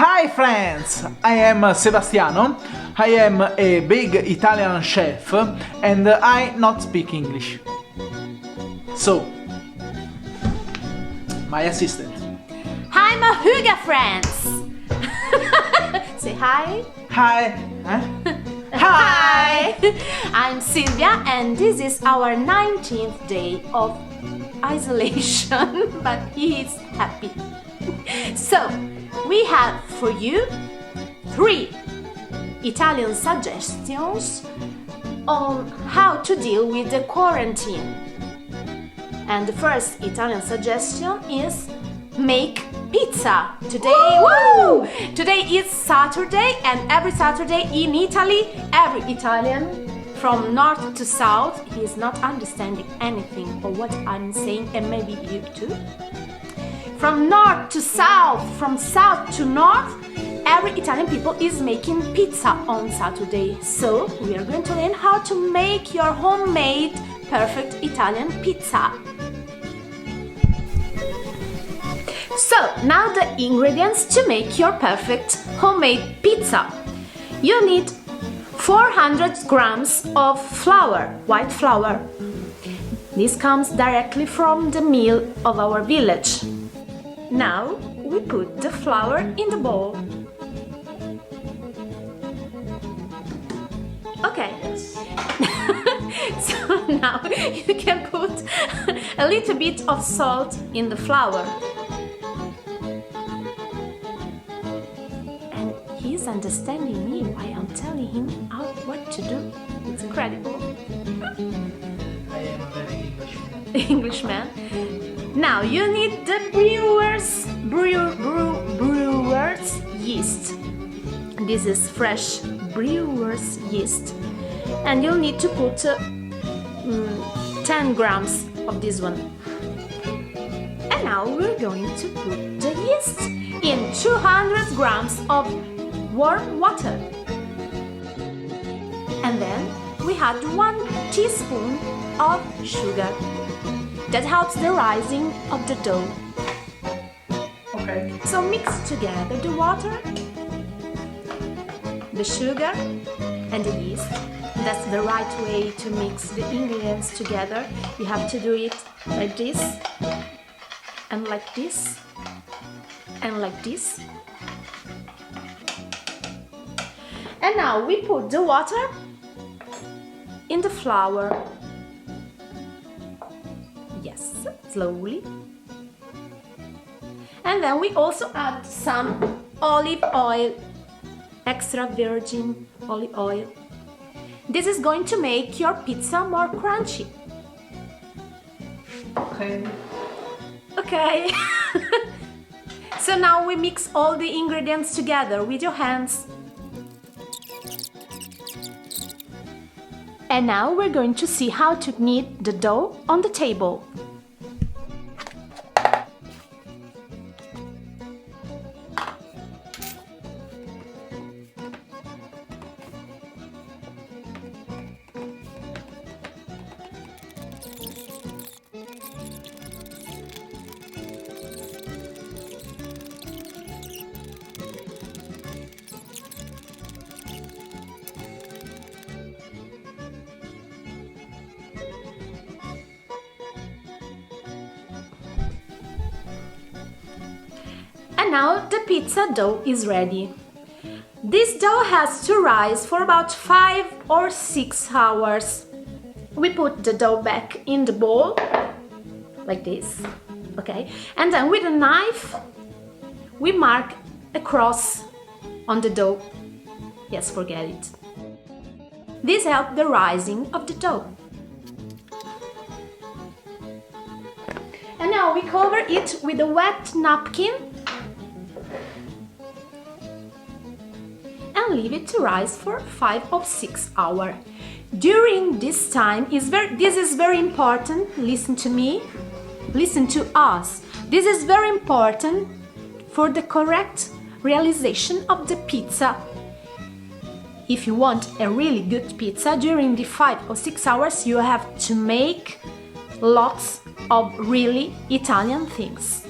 Hi friends! I am Sebastiano. I am a big Italian chef and I not speak English. So, my assistant. Hi, my Huga friends! Say hi. Hi. Huh? Hi! I'm Silvia and this is our 19th day of isolation, but he is happy. So, we have for you 3 Italian suggestions on how to deal with the quarantine. And the first Italian suggestion is make pizza. Today is Saturday, and every Saturday in Italy, every Italian from north to south, he is not understanding anything of what I'm saying, and maybe you too. From north to south, from south to north, every Italian people is making pizza on Saturday. So we are going to learn how to make your homemade perfect Italian pizza. So now the ingredients to make your perfect homemade pizza. You need 400 grams of flour, white flour. This comes directly from the mill of our village. Now we put the flour in the bowl. Okay. So now you can put a little bit of salt in the flour. And he's understanding me while I'm telling him what to do. It's incredible. I am a very Englishman. Now you need the brewer's yeast. This is fresh brewer's yeast, and you'll need to put 10 grams of this one. And now we're going to put the yeast in 200 grams of warm water. And then we add 1 teaspoon of sugar. That helps the rising of the dough. Okay. So mix together the water, the sugar and the yeast. That's the right way to mix the ingredients together. You have to do it like this, and like this, and like this. And now we put the water in the flour. Yes, slowly. And then we also add some olive oil, extra virgin olive oil. This is going to make your pizza more crunchy. Okay. Okay. So now we mix all the ingredients together with your hands. And now we're going to see how to knead the dough on the table. And now the pizza dough is ready. This dough has to rise for about 5 or 6 hours. We put the dough back in the bowl, like this, okay? And then with a knife, we mark a cross on the dough. Yes, forget it. This helps the rising of the dough. And now we cover it with a wet napkin and leave it to rise for 5 or 6 hours. During this time, this is very important. Listen to me, listen to us. This is very important for the correct realization of the pizza. If you want a really good pizza, during the 5 or 6 hours you have to make lots of really Italian things.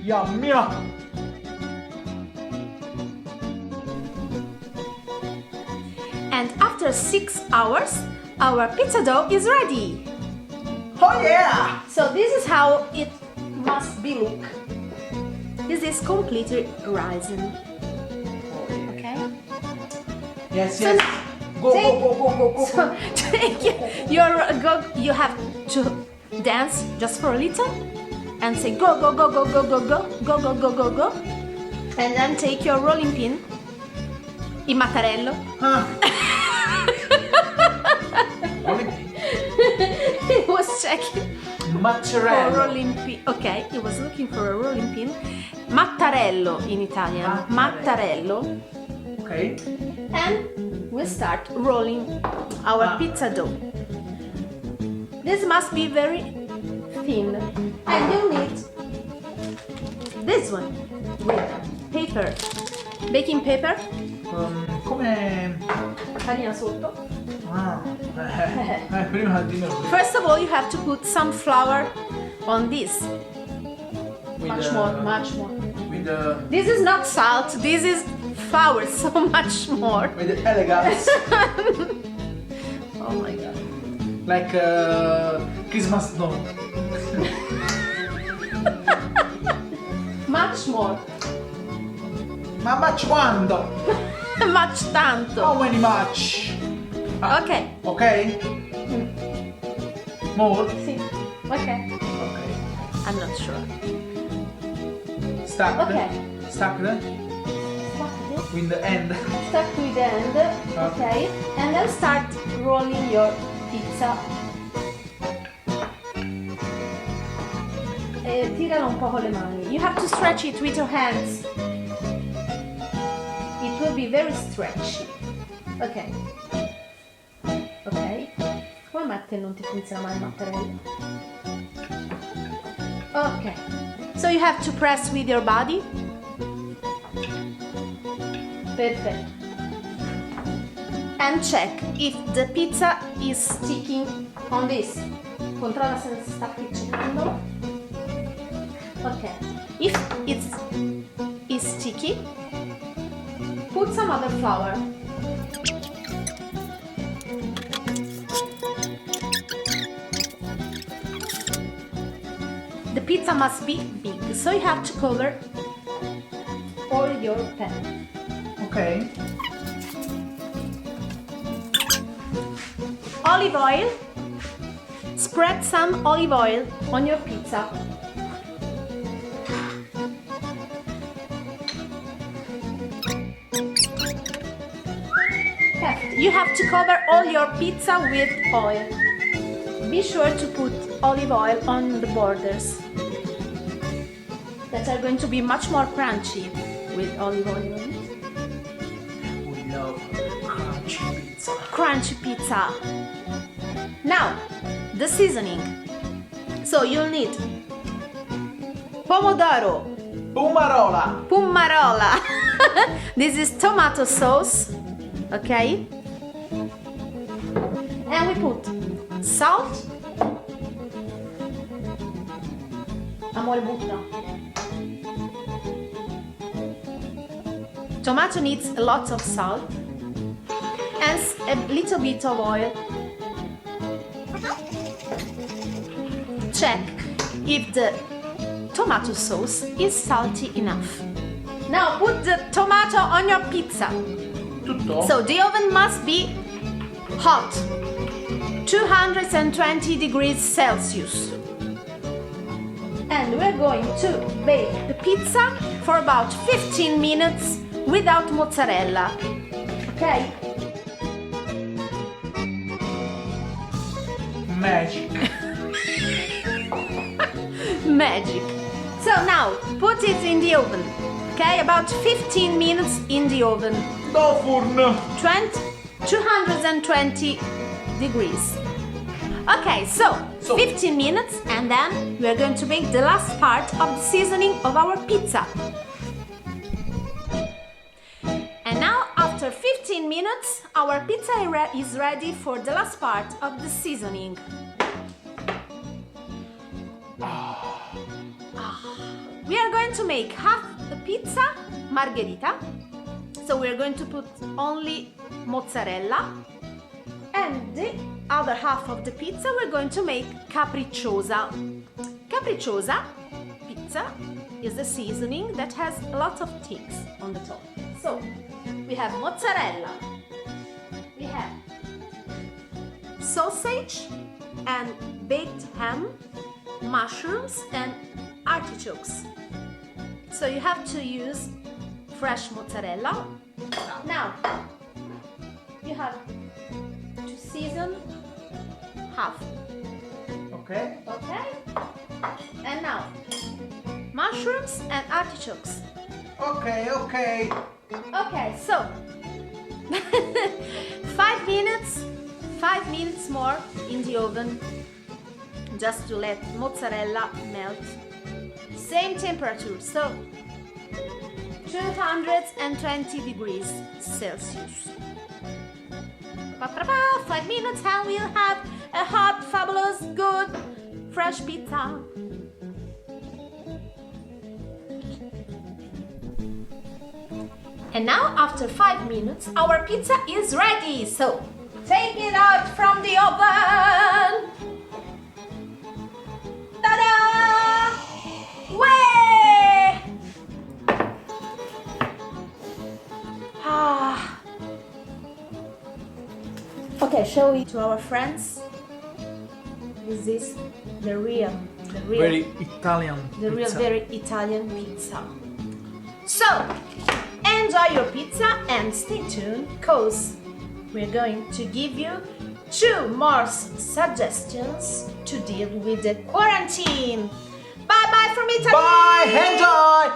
Yum, yum. And after 6 hours, our pizza dough is ready. Oh yeah! So this is how it must be look. This is completely risen. Okay? Yes, So yes. now- Go, take- go, go, go, go, go. So take you have to dance just for a little and say go go go go go go go go go go go go, and then take your rolling pin, il mattarello. Huh? He was checking for a Mozzarella. rolling pin. Okay, he was looking for a rolling pin. Mattarello in Italian. Mattarello. Okay. And we start rolling our pizza dough. This must be very thin, and you need this one with paper, baking paper, Come... farina sotto. Ah, prima dimmelo. First of all, you have to put some flour on this. Much more. With the... This is not salt. This is flour. So much more. With the elegance. Oh my god. Like Christmas snow. Much more. Ma much quando? Much tanto. How many much? Okay. Okay? More? Sì. Okay. Okay. I'm not sure. Stacked? Okay. Stacked? With the end. Stuck with the end. Okay. And then start rolling your pizza. Tiralo un po' con le mani. You have to stretch it with your hands. It will be very stretchy. Ok. Ok. Come mai a te non ti funziona mai il mattarello? Ok. So you have to press with your body. Perfetto. And check if the pizza is sticking on this. Controlla se non si sta appiccicando. Ok. If it's sticky, put some other flour. The pizza must be big, so you have to cover all your pan. Okay. Olive oil. Spread some olive oil on your pizza. You have to cover all your pizza with oil. Be sure to put olive oil on the borders. That are going to be much more crunchy with olive oil on it. We love crunchy pizza. Crunchy pizza. Now, the seasoning. So you'll need pomodoro, Pomarola. pumarola. This is tomato sauce, okay? And we put salt. Amore butta. Tomato needs a lot of salt and a little bit of oil. Check if the tomato sauce is salty enough. Now put the tomato on your pizza. Tutto? So the oven must be hot, 220 degrees Celsius. And we're going to bake the pizza for about 15 minutes without mozzarella. Okay? Magic. Magic. So now Now, put it in the oven. Okay, about 15 minutes in the oven. Do forno. 220 degrees. Okay, so 15 minutes, and then we are going to make the last part of the seasoning of our pizza. And now, after 15 minutes, our pizza is ready for the last part of the seasoning. We are going to make half the pizza margherita. So we are going to put only mozzarella, and the other half of the pizza we're going to make capricciosa. Capricciosa pizza is a seasoning that has a lot of things on the top. So we have mozzarella, we have sausage and baked ham, mushrooms and artichokes. So you have to use fresh mozzarella. Now you have to season half. Ok. Okay? And now mushrooms and artichokes. Ok, ok. Okay, so 5 minutes more in the oven, just to let mozzarella melt. Same temperature, so 220 degrees Celsius. 5 minutes and we'll have a hot, fabulous, good, fresh pizza. And now, after 5 minutes, our pizza is ready. So, take it out from the oven. Ta-da! Way! Okay, show it to our friends. This is the real Very Italian pizza. very Italian pizza. So, enjoy your pizza and stay tuned, cause we're going to give you 2 more suggestions to deal with the quarantine. Bye bye from Italy! Bye, enjoy!